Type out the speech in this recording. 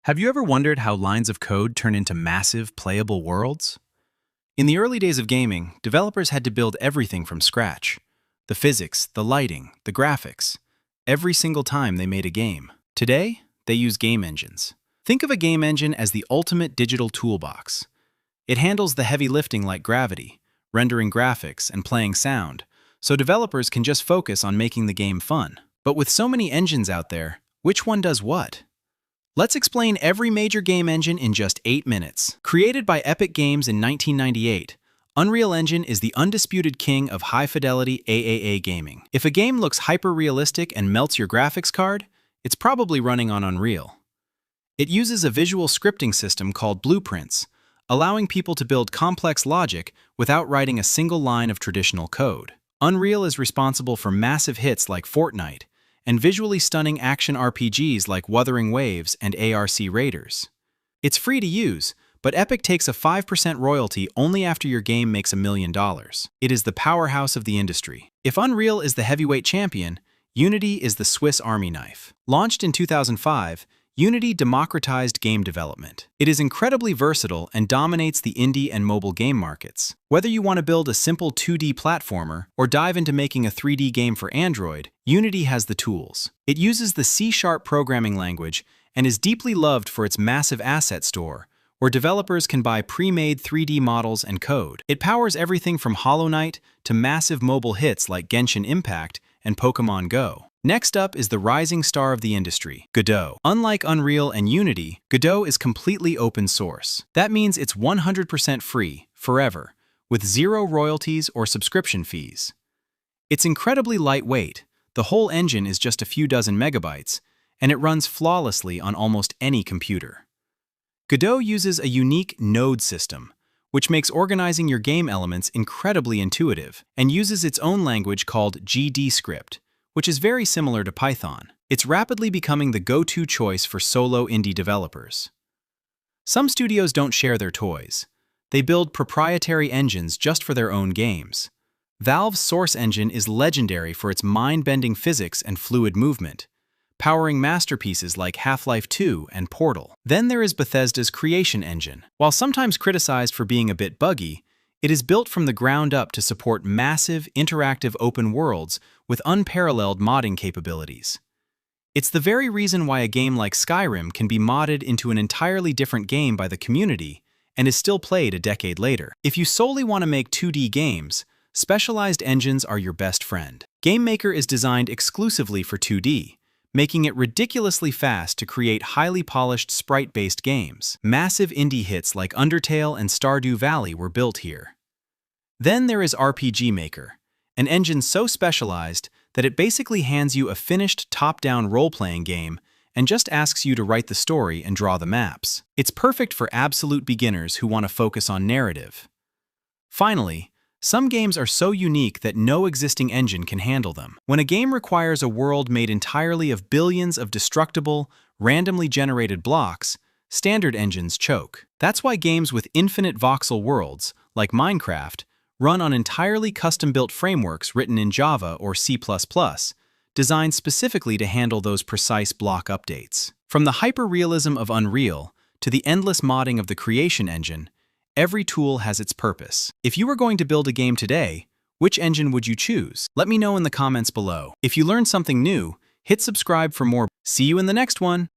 Have you ever wondered how lines of code turn into massive, playable worlds? In the early days of gaming, developers had to build everything from scratch. The physics, the lighting, the graphics. Every single time they made a game. Today, they use game engines. Think of a game engine as the ultimate digital toolbox. It handles the heavy lifting like gravity, rendering graphics, and playing sound, so developers can just focus on making the game fun. But with so many engines out there, which one does what? Let's explain every major game engine in just 8 minutes. Created by Epic Games in 1998, Unreal Engine is the undisputed king of high-fidelity AAA gaming. If a game looks hyper-realistic and melts your graphics card, it's probably running on Unreal. It uses a visual scripting system called blueprints, allowing people to build complex logic without writing a single line of traditional code. Unreal is responsible for massive hits like Fortnite, and visually stunning action RPGs like Wuthering Waves and ARC Raiders. It's free to use, but Epic takes a 5% royalty only after your game makes $1 million. It is the powerhouse of the industry. If Unreal is the heavyweight champion, Unity is the Swiss Army knife. Launched in 2005, Unity democratized game development. It is incredibly versatile and dominates the indie and mobile game markets. Whether you want to build a simple 2D platformer or dive into making a 3D game for Android, Unity has the tools. It uses the C# programming language and is deeply loved for its massive asset store, where developers can buy pre-made 3D models and code. It powers everything from Hollow Knight to massive mobile hits like Genshin Impact and Pokémon Go. Next up is the rising star of the industry, Godot. Unlike Unreal and Unity, Godot is completely open source. That means it's 100% free, forever, with zero royalties or subscription fees. It's incredibly lightweight. The whole engine is just a few dozen megabytes, and it runs flawlessly on almost any computer. Godot uses a unique node system, which makes organizing your game elements incredibly intuitive, and uses its own language called GDScript, which is very similar to Python. It's rapidly becoming the go-to choice for solo indie developers. Some studios don't share their toys. They build proprietary engines just for their own games. Valve's Source engine is legendary for its mind-bending physics and fluid movement, powering masterpieces like Half-Life 2 and Portal. Then there is Bethesda's Creation engine. While sometimes criticized for being a bit buggy, it is built from the ground up to support massive, interactive open worlds with unparalleled modding capabilities. It's the very reason why a game like Skyrim can be modded into an entirely different game by the community and is still played a decade later. If you solely want to make 2D games, specialized engines are your best friend. GameMaker is designed exclusively for 2D, making it ridiculously fast to create highly polished sprite-based games. Massive indie hits like Undertale and Stardew Valley were built here. Then there is RPG Maker, an engine so specialized that it basically hands you a finished top-down role-playing game and just asks you to write the story and draw the maps. It's perfect for absolute beginners who want to focus on narrative. Finally, some games are so unique that no existing engine can handle them. When a game requires a world made entirely of billions of destructible, randomly generated blocks, standard engines choke. That's why games with infinite voxel worlds, like Minecraft, run on entirely custom-built frameworks written in Java or C++, designed specifically to handle those precise block updates. From the hyper-realism of Unreal to the endless modding of the Creation engine, every tool has its purpose. If you were going to build a game today, which engine would you choose? Let me know in the comments below. If you learned something new, hit subscribe for more. See you in the next one!